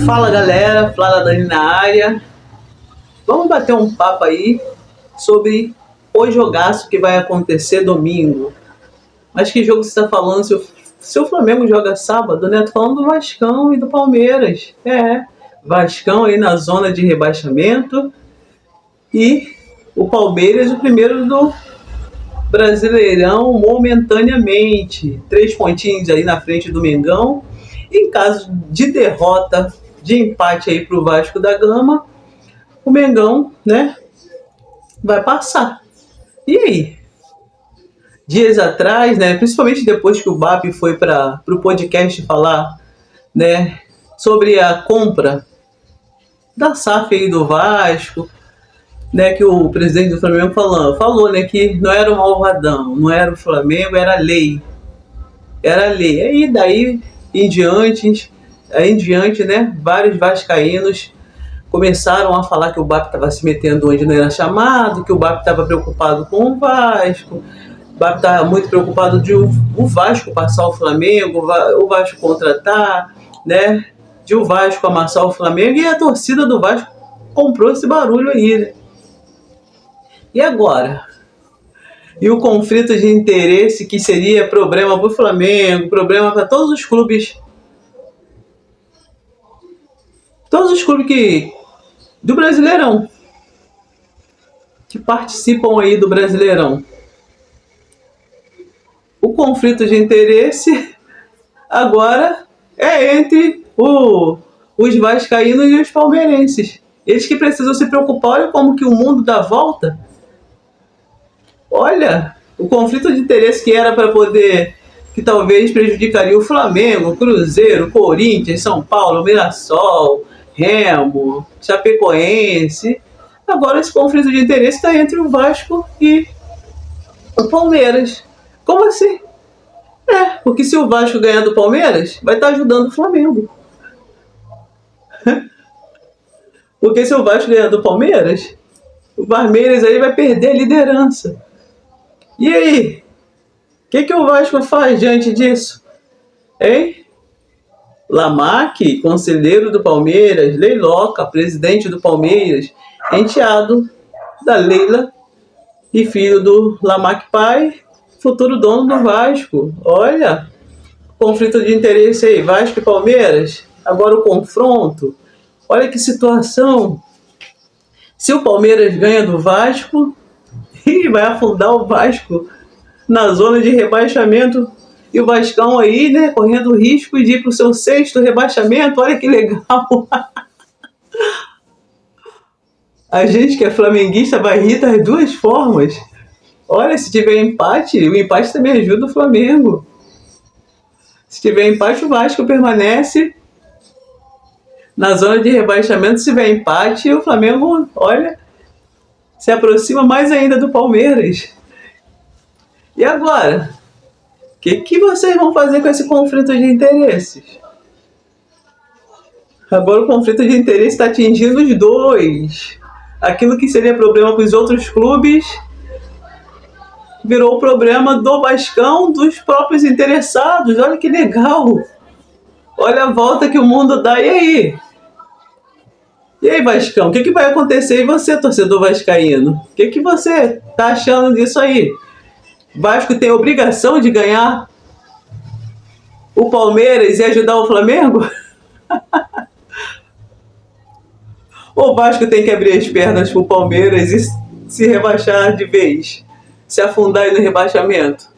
Fala galera, Flávia Dani na área. Vamos bater um papo aí sobre o jogaço que vai acontecer domingo. Mas que jogo você está falando? Se o Flamengo joga sábado, né? Tô falando do Vascão e do Palmeiras. Vascão aí na zona de rebaixamento e o Palmeiras o primeiro do Brasileirão momentaneamente. 3 pontinhos aí na frente do Mengão. Em caso de derrota, de empate aí pro Vasco da Gama, o Mengão, né, vai passar. E aí? Dias atrás, né, principalmente depois que o BAP foi para o podcast falar, né, sobre a compra da SAF aí do Vasco, né, que o presidente do Flamengo falou, né, que não era o Malvadão, não era o Flamengo, era a lei. Era a lei. Aí daí em diante, né, vários vascaínos começaram a falar que o BAP estava se metendo onde não era chamado, que o BAP estava preocupado com o Vasco, o BAP estava muito preocupado de o Vasco passar o Flamengo, o Vasco contratar, né, de o Vasco amassar o Flamengo, e a torcida do Vasco comprou esse barulho aí, né? E agora? E o conflito de interesse que seria problema para o Flamengo, problema para todos os clubes do Brasileirão, que participam aí do Brasileirão. O conflito de interesse agora é entre os vascaínos e os palmeirenses. Eles que precisam se preocupar. Olha como que o mundo dá volta. Olha, o conflito de interesse que era para poder, que talvez prejudicaria o Flamengo, Cruzeiro, Corinthians, São Paulo, Mirassol, Remo, Chapecoense. Agora esse conflito de interesse está entre o Vasco e o Palmeiras. Como assim? Porque se o Vasco ganhar do Palmeiras, vai estar ajudando o Flamengo. Porque se o Vasco ganhar do Palmeiras, o Palmeiras aí vai perder a liderança. E aí? O que o Vasco faz diante disso? Hein? Lamarque, conselheiro do Palmeiras, Leiloca, presidente do Palmeiras, enteado da Leila e filho do Lamarque pai, futuro dono do Vasco. Olha, conflito de interesse aí, Vasco e Palmeiras. Agora o confronto. Olha que situação. Se o Palmeiras ganha do Vasco, vai afundar o Vasco na zona de rebaixamento. E o Vascão aí, né, correndo risco de ir para o seu 6º rebaixamento. Olha que legal. A gente que é flamenguista vai rir das duas formas. Olha, se tiver empate, o empate também ajuda o Flamengo. Se tiver empate, o Vasco permanece na zona de rebaixamento. Se tiver empate, o Flamengo, olha, se aproxima mais ainda do Palmeiras. E agora? O que vocês vão fazer com esse conflito de interesses? Agora o conflito de interesse está atingindo os dois. Aquilo que seria problema para os outros clubes virou o problema do Vascão, dos próprios interessados. Olha que legal. Olha a volta que o mundo dá. E aí? E aí, Vascão? O que vai acontecer? E você, torcedor vascaíno? O que você está achando disso aí? Vasco tem a obrigação de ganhar o Palmeiras e ajudar o Flamengo? Ou o Vasco tem que abrir as pernas para o Palmeiras e se rebaixar de vez? Se afundar aí no rebaixamento?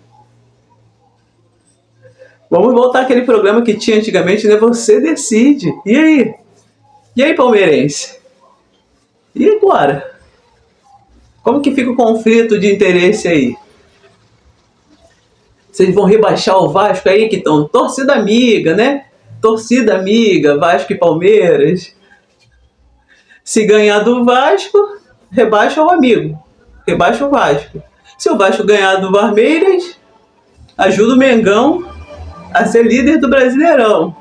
Vamos voltar àquele programa que tinha antigamente, né? Você decide. E aí? E aí, palmeirense? E agora? Como que fica o conflito de interesse aí? Vocês vão rebaixar o Vasco aí, que estão torcida amiga, né? Torcida amiga, Vasco e Palmeiras. Se ganhar do Vasco, rebaixa o amigo. Rebaixa o Vasco. Se o Vasco ganhar do Palmeiras, ajuda o Mengão a ser líder do Brasileirão.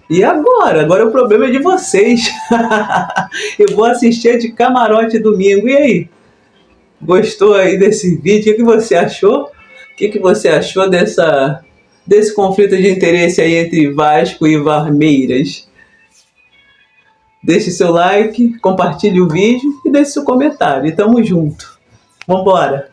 E agora? Agora o problema é de vocês. Eu vou assistir de camarote domingo. E aí? Gostou aí desse vídeo? O que você achou? O que você achou desse conflito de interesse aí entre Vasco e Varmeiras. Deixe seu like, compartilhe o vídeo e deixe seu comentário. E tamo junto. Vambora!